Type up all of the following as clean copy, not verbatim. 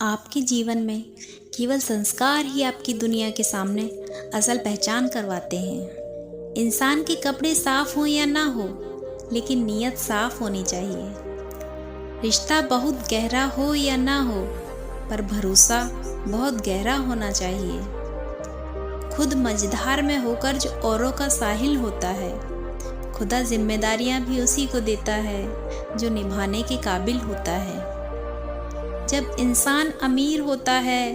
आपके जीवन में केवल संस्कार ही आपकी दुनिया के सामने असल पहचान करवाते हैं। इंसान के कपड़े साफ हों या ना हो, लेकिन नीयत साफ होनी चाहिए। रिश्ता बहुत गहरा हो या ना हो, पर भरोसा बहुत गहरा होना चाहिए। खुद मझधार में होकर जो औरों का साहिल होता है, खुदा जिम्मेदारियां भी उसी को देता है जो निभाने के काबिल होता है। जब इंसान अमीर होता है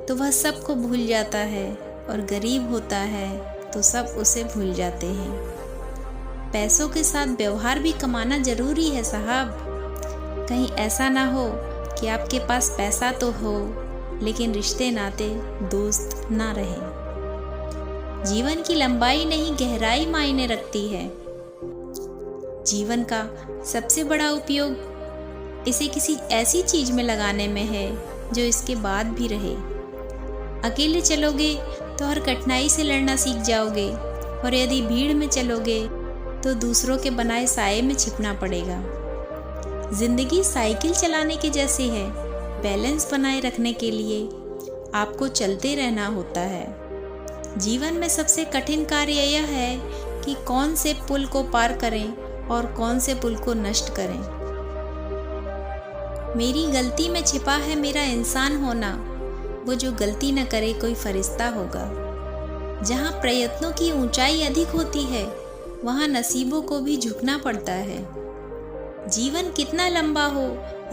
तो वह सबको भूल जाता है, और गरीब होता है तो सब उसे भूल जाते हैं। पैसों के साथ व्यवहार भी कमाना जरूरी है साहब। कहीं ऐसा ना हो कि आपके पास पैसा तो हो, लेकिन रिश्ते नाते दोस्त ना रहे। जीवन की लंबाई नहीं, गहराई मायने रखती है। जीवन का सबसे बड़ा उपयोग इसे किसी ऐसी चीज में लगाने में है जो इसके बाद भी रहे। अकेले चलोगे तो हर कठिनाई से लड़ना सीख जाओगे, और यदि भीड़ में चलोगे तो दूसरों के बनाए साए में छिपना पड़ेगा। जिंदगी साइकिल चलाने के जैसी है। बैलेंस बनाए रखने के लिए आपको चलते रहना होता है। जीवन में सबसे कठिन कार्य यह है कि कौन से पुल को पार करें और कौन से पुल को नष्ट करें। मेरी गलती में छिपा है मेरा इंसान होना। वो जो गलती न करे कोई फरिश्ता होगा। जहाँ प्रयत्नों की ऊंचाई अधिक होती है, वहाँ नसीबों को भी झुकना पड़ता है। जीवन कितना लंबा हो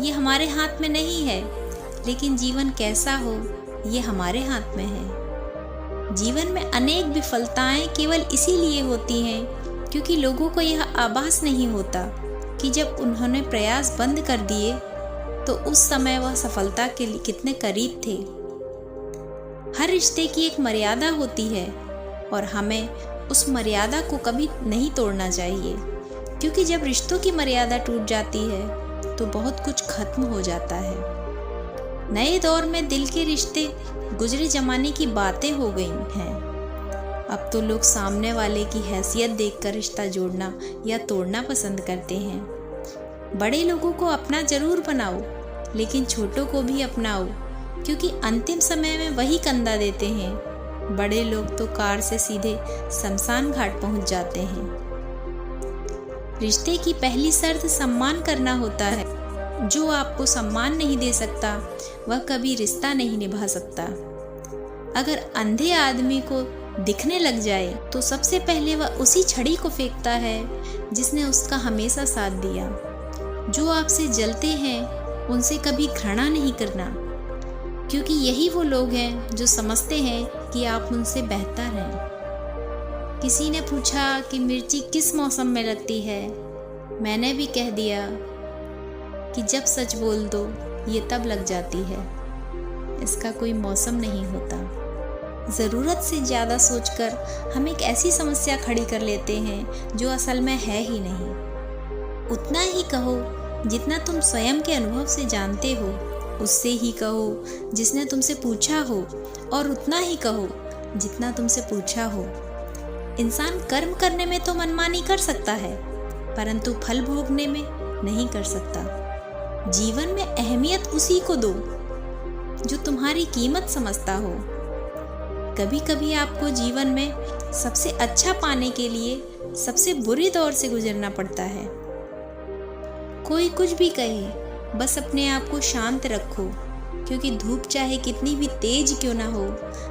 ये हमारे हाथ में नहीं है, लेकिन जीवन कैसा हो ये हमारे हाथ में है। जीवन में अनेक विफलताएं केवल इसीलिए होती हैं क्योंकि लोगों को यह आभास नहीं होता कि जब उन्होंने प्रयास बंद कर दिए तो उस समय वह सफलता के लिए कितने करीब थे। हर रिश्ते की एक मर्यादा होती है, और हमें उस मर्यादा को कभी नहीं तोड़ना चाहिए, क्योंकि जब रिश्तों की मर्यादा टूट जाती है तो बहुत कुछ खत्म हो जाता है। नए दौर में दिल के रिश्ते गुजरे जमाने की बातें हो गई हैं। अब तो लोग सामने वाले की हैसियत देखकर रिश्ता जोड़ना या तोड़ना पसंद करते हैं। बड़े लोगों को अपना जरूर बनाओ, लेकिन छोटों को भी अपनाओ, क्योंकि अंतिम समय में वही कंधा देते हैं। बड़े लोग तो कार से सीधे शमशान घाट पहुंच जाते हैं। रिश्ते की पहली शर्त सम्मान करना होता है। जो आपको सम्मान नहीं दे सकता, वह कभी रिश्ता नहीं निभा सकता। अगर अंधे आदमी को दिखने लग जाए तो सबसे पहले वह उसी छड़ी को फेंकता है जिसने उसका हमेशा साथ दिया। जो आपसे जलते हैं उनसे कभी घृणा नहीं करना, क्योंकि यही वो लोग हैं जो समझते हैं कि आप उनसे बेहतर हैं। किसी ने पूछा कि मिर्ची किस मौसम में लगती है। मैंने भी कह दिया कि जब सच बोल दो ये तब लग जाती है। इसका कोई मौसम नहीं होता। ज़रूरत से ज़्यादा सोचकर हम एक ऐसी समस्या खड़ी कर लेते हैं जो असल में है ही नहीं। उतना ही कहो जितना तुम स्वयं के अनुभव से जानते हो, उससे ही कहो जिसने तुमसे पूछा हो, और उतना ही कहो जितना तुमसे पूछा हो। इंसान कर्म करने में तो मनमानी कर सकता है, परंतु फल भोगने में नहीं कर सकता। जीवन में अहमियत उसी को दो जो तुम्हारी कीमत समझता हो। कभी कभी आपको जीवन में सबसे अच्छा पाने के लिए सबसे बुरे दौर से गुजरना पड़ता है। कोई कुछ भी कहे, बस अपने आप को शांत रखो, क्योंकि धूप चाहे कितनी भी तेज क्यों ना हो,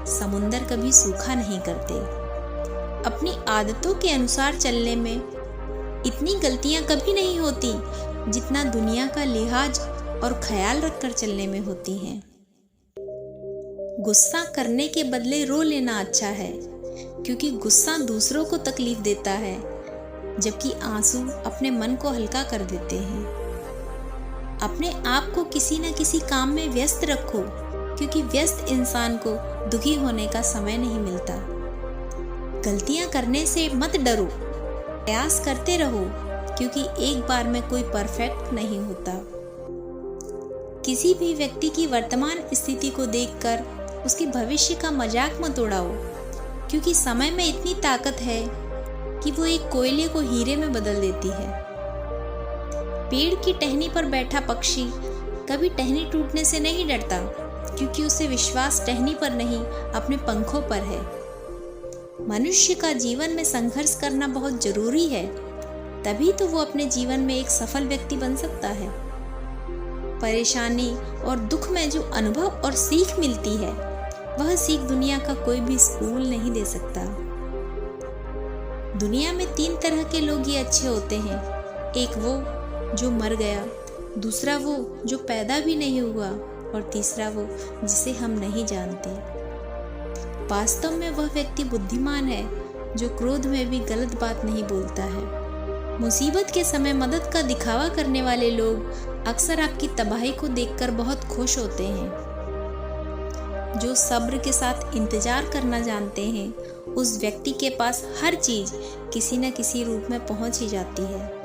समुंदर कभी सूखा नहीं करते। अपनी आदतों के अनुसार चलने में इतनी गलतियां कभी नहीं होती जितना दुनिया का लिहाज और ख्याल रखकर चलने में होती हैं। गुस्सा करने के बदले रो लेना अच्छा है, क्योंकि गुस्सा दूसरों को तकलीफ देता है, जबकि आंसू अपने मन को हल्का कर देते हैं। अपने आप को किसी न किसी काम में व्यस्त रखो, क्योंकि व्यस्त इंसान को दुखी होने का समय नहीं मिलता। गलतियां करने से मत डरो, प्रयास करते रहो, क्योंकि एक बार में कोई परफेक्ट नहीं होता। किसी भी व्यक्ति की वर्तमान स्थिति को देखकर उसके भविष्य का मजाक मत उड़ाओ, क्योंकि समय में इतनी ताकत है कि वो एक कोयले को हीरे में बदल देती है। पेड़ की टहनी पर बैठा पक्षी कभी टहनी टूटने से नहीं डरता, क्योंकि उसे विश्वास टहनी पर नहीं, अपने पंखों पर है। मनुष्य का जीवन में संघर्ष करना बहुत जरूरी है, तभी तो वो अपने जीवन में एक सफल व्यक्ति बन सकता है। परेशानी और दुख में जो अनुभव और सीख मिलती है, वह सीख दुनिया का कोई भी स्कूल नहीं दे सकता। दुनिया में 3 तरह के लोग ही अच्छे होते हैं। एक वो जो मर गया, दूसरा वो जो पैदा भी नहीं हुआ, और तीसरा वो जिसे हम नहीं जानते। वास्तव में वह व्यक्ति बुद्धिमान है जो क्रोध में भी गलत बात नहीं बोलता है। मुसीबत के समय मदद का दिखावा करने वाले लोग अक्सर आपकी तबाही को देखकर बहुत खुश होते हैं। जो सब्र के साथ इंतजार करना जानते हैं, उस व्यक्ति के पास हर चीज किसी न किसी रूप में पहुंच ही जाती है।